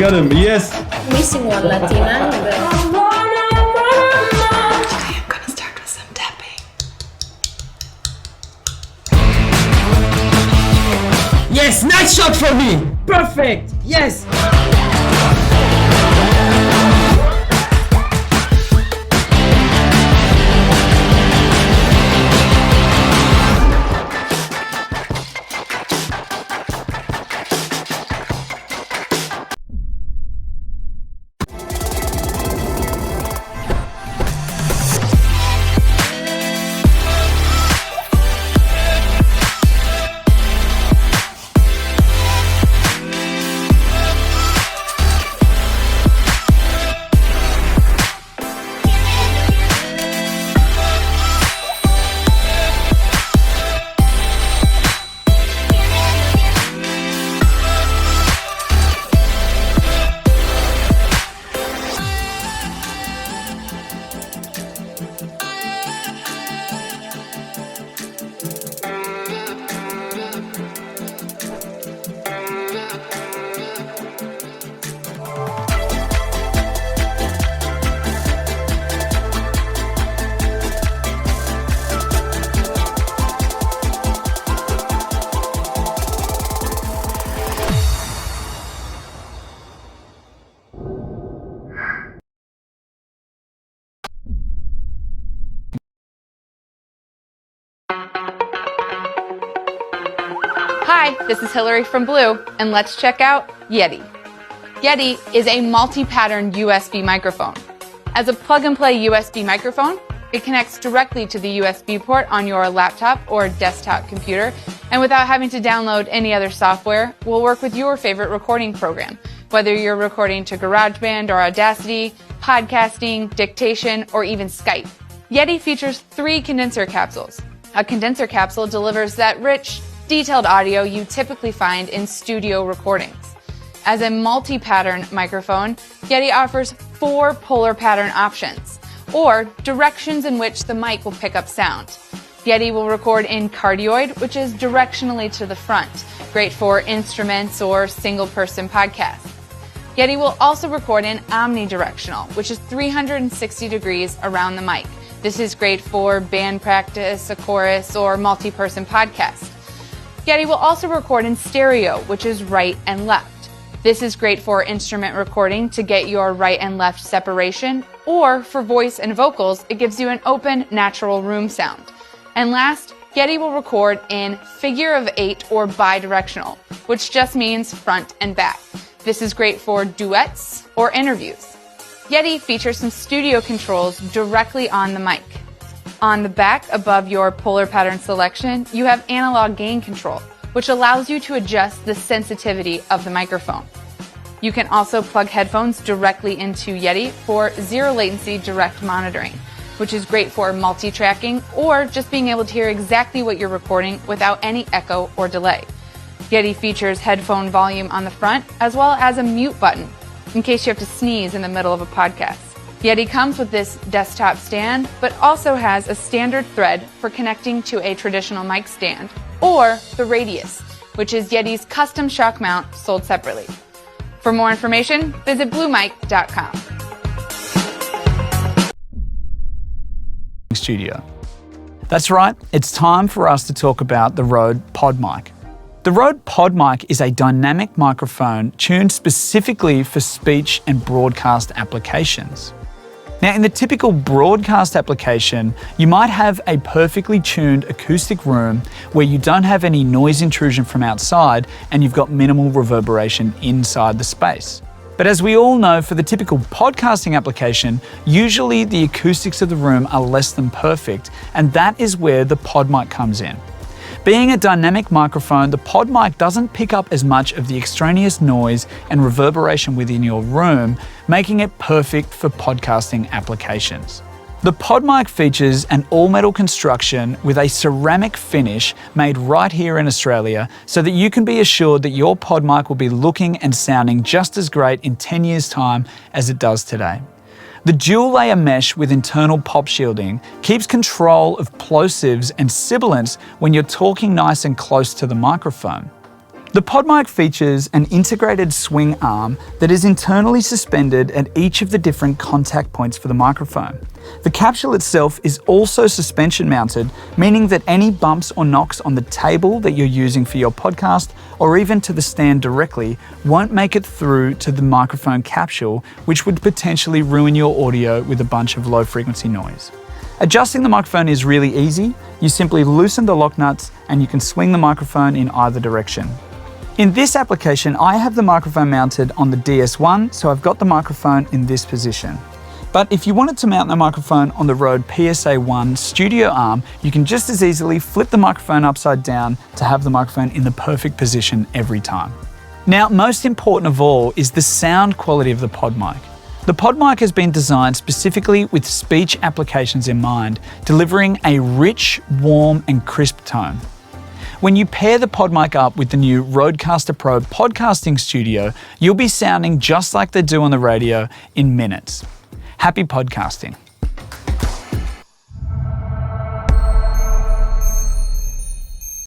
got him. Yes. Missing one, Latina. Today I'm gonna start with some tapping. Yes, nice shot for me. Perfect. Yes. Hi, this is Hillary from Blue, and let's check out Yeti. Yeti is a multi-pattern USB microphone. As a plug-and-play USB microphone, it connects directly to the USB port on your laptop or desktop computer, and without having to download any other software, will work with your favorite recording program, whether you're recording to GarageBand or Audacity, podcasting, dictation, or even Skype. Yeti features 3 condenser capsules. A condenser capsule delivers that rich, detailed audio you typically find in studio recordings. As a multi-pattern microphone, Yeti offers 4 polar pattern options, or directions in which the mic will pick up sound. Yeti will record in cardioid, which is directionally to the front, great for instruments or single-person podcasts. Yeti will also record in omnidirectional, which is 360 degrees around the mic. This is great for band practice, a chorus, or multi-person podcast. Yeti will also record in stereo, which is right and left. This is great for instrument recording to get your right and left separation, or for voice and vocals, it gives you an open, natural room sound. And last, Yeti will record in figure of 8 or bidirectional, which just means front and back. This is great for duets or interviews. Yeti features some studio controls directly on the mic. On the back, above your polar pattern selection, you have analog gain control, which allows you to adjust the sensitivity of the microphone. You can also plug headphones directly into Yeti for zero latency direct monitoring, which is great for multi-tracking or just being able to hear exactly what you're recording without any echo or delay. Yeti features headphone volume on the front, as well as a mute button, in case you have to sneeze in the middle of a podcast. Yeti comes with this desktop stand, but also has a standard thread for connecting to a traditional mic stand, or the Radius, which is Yeti's custom shock mount sold separately. For more information, visit bluemic.com. Studio. That's right, it's time for us to talk about the RØDE PodMic. The RØDE PodMic is a dynamic microphone tuned specifically for speech and broadcast applications. Now, in the typical broadcast application, you might have a perfectly tuned acoustic room where you don't have any noise intrusion from outside and you've got minimal reverberation inside the space. But as we all know, for the typical podcasting application, usually the acoustics of the room are less than perfect, and that is where the PodMic comes in. Being a dynamic microphone, the PodMic doesn't pick up as much of the extraneous noise and reverberation within your room, making it perfect for podcasting applications. The PodMic features an all-metal construction with a ceramic finish made right here in Australia, so that you can be assured that your PodMic will be looking and sounding just as great in 10 years' time as it does today. The dual-layer mesh with internal pop shielding keeps control of plosives and sibilants when you're talking nice and close to the microphone. The PodMic features an integrated swing arm that is internally suspended at each of the different contact points for the microphone. The capsule itself is also suspension mounted, meaning that any bumps or knocks on the table that you're using for your podcast, or even to the stand directly, won't make it through to the microphone capsule, which would potentially ruin your audio with a bunch of low frequency noise. Adjusting the microphone is really easy. You simply loosen the lock nuts and you can swing the microphone in either direction. In this application, I have the microphone mounted on the DS1, so I've got the microphone in this position. But if you wanted to mount the microphone on the RØDE PSA1 studio arm, you can just as easily flip the microphone upside down to have the microphone in the perfect position every time. Now, most important of all is the sound quality of the PodMic. The PodMic has been designed specifically with speech applications in mind, delivering a rich, warm, and crisp tone. When you pair the PodMic up with the new Rodecaster Pro podcasting studio, you'll be sounding just like they do on the radio in minutes. Happy podcasting.